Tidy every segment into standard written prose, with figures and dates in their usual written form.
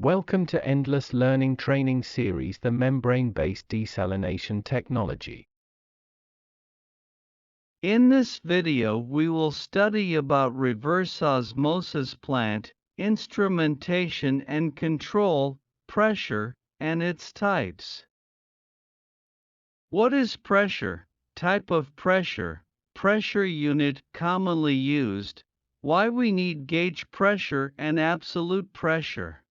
Welcome to Endless Learning Training Series, the membrane-based desalination technology. In this video we will study about reverse osmosis plant, instrumentation and control, pressure, and its types. What is pressure? Type of pressure, pressure unit commonly used, why we need gauge pressure and absolute pressure.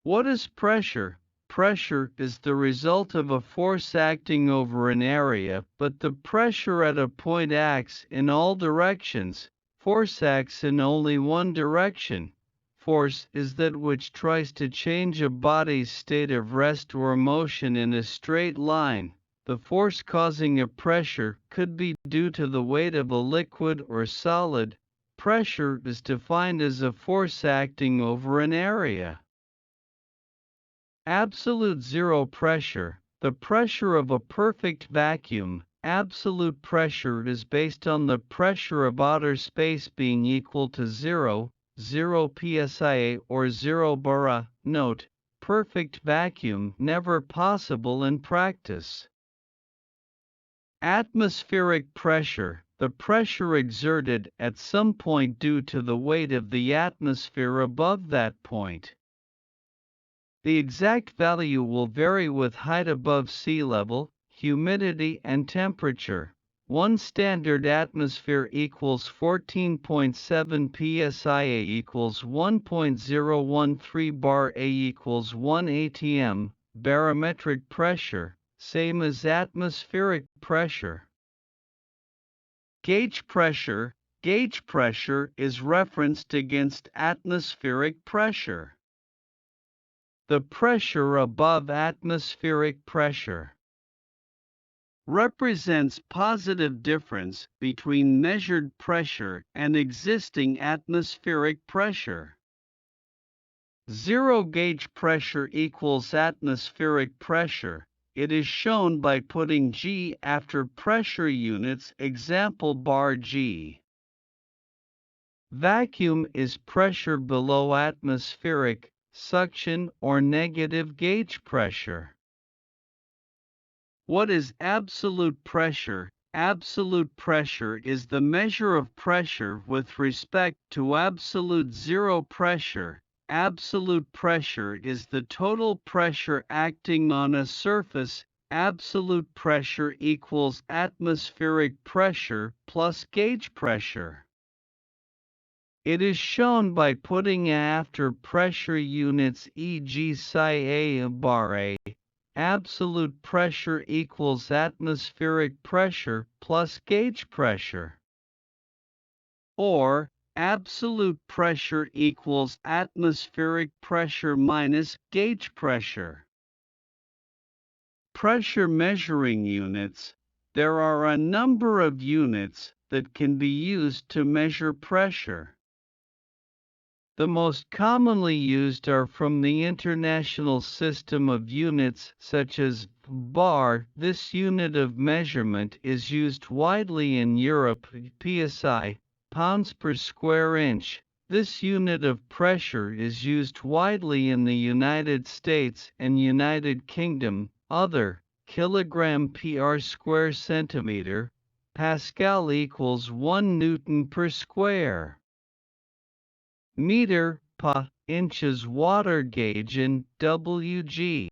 What is pressure? Pressure is the result of a force acting over an area, but the pressure at a point acts in all directions. Force acts in only one direction. Force is that which tries to change a body's state of rest or motion in a straight line. The force causing a pressure could be due to the weight of a liquid or solid. Pressure is defined as a force acting over an area. Absolute zero pressure, the pressure of a perfect vacuum. Absolute pressure is based on the pressure of outer space being equal to 0 psi or 0 bar. Note, perfect vacuum never possible in practice. Atmospheric pressure, the pressure exerted at some point due to the weight of the atmosphere above that point. The exact value will vary with height above sea level, humidity and temperature. 1 standard atmosphere equals 14.7 psi equals 1.013 bar A equals 1 atm. Barometric pressure, same as atmospheric pressure. Gauge pressure. Gauge pressure is referenced against atmospheric pressure. The pressure above atmospheric pressure represents positive difference between measured pressure and existing atmospheric pressure. Zero gauge pressure equals atmospheric pressure. It is shown by putting G after pressure units, example bar G. Vacuum is pressure below atmospheric, suction or negative gauge pressure. What is absolute pressure? Absolute pressure is the measure of pressure with respect to absolute zero pressure. Absolute pressure is the total pressure acting on a surface. Absolute pressure equals atmospheric pressure plus gauge pressure. It is shown by putting after pressure units, e.g. psi A bar A. Absolute pressure equals atmospheric pressure plus gauge pressure. Or, absolute pressure equals atmospheric pressure minus gauge pressure. Pressure measuring units. There are a number of units that can be used to measure pressure. The most commonly used are from the international system of units such as bar. This unit of measurement is used widely in Europe. PSI, pounds per square inch. This unit of pressure is used widely in the United States and United Kingdom. Other, kilogram per square centimeter. Pascal equals 1 Newton per square meter, pa, inches water gauge in WG.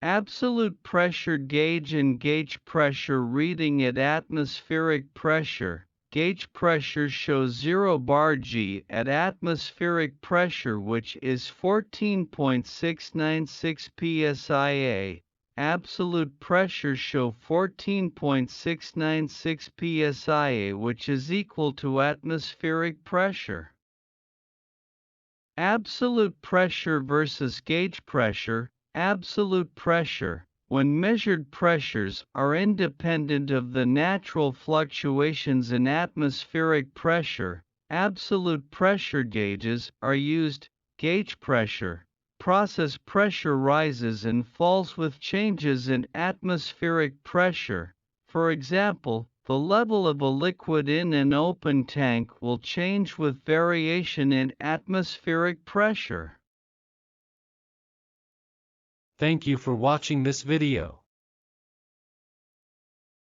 Absolute pressure gauge and gauge pressure reading at atmospheric pressure. Gauge pressure shows 0 bar G at atmospheric pressure, which is 14.696 psia. Absolute pressure show 14.696 psia, which is equal to atmospheric pressure. Absolute pressure versus gauge pressure. Absolute pressure, when measured pressures are independent of the natural fluctuations in atmospheric pressure. Absolute pressure gauges are used. Gauge pressure. Process pressure rises and falls with changes in atmospheric pressure. For example, The level of a liquid in an open tank will change with variation in atmospheric pressure. Thank you for watching this video.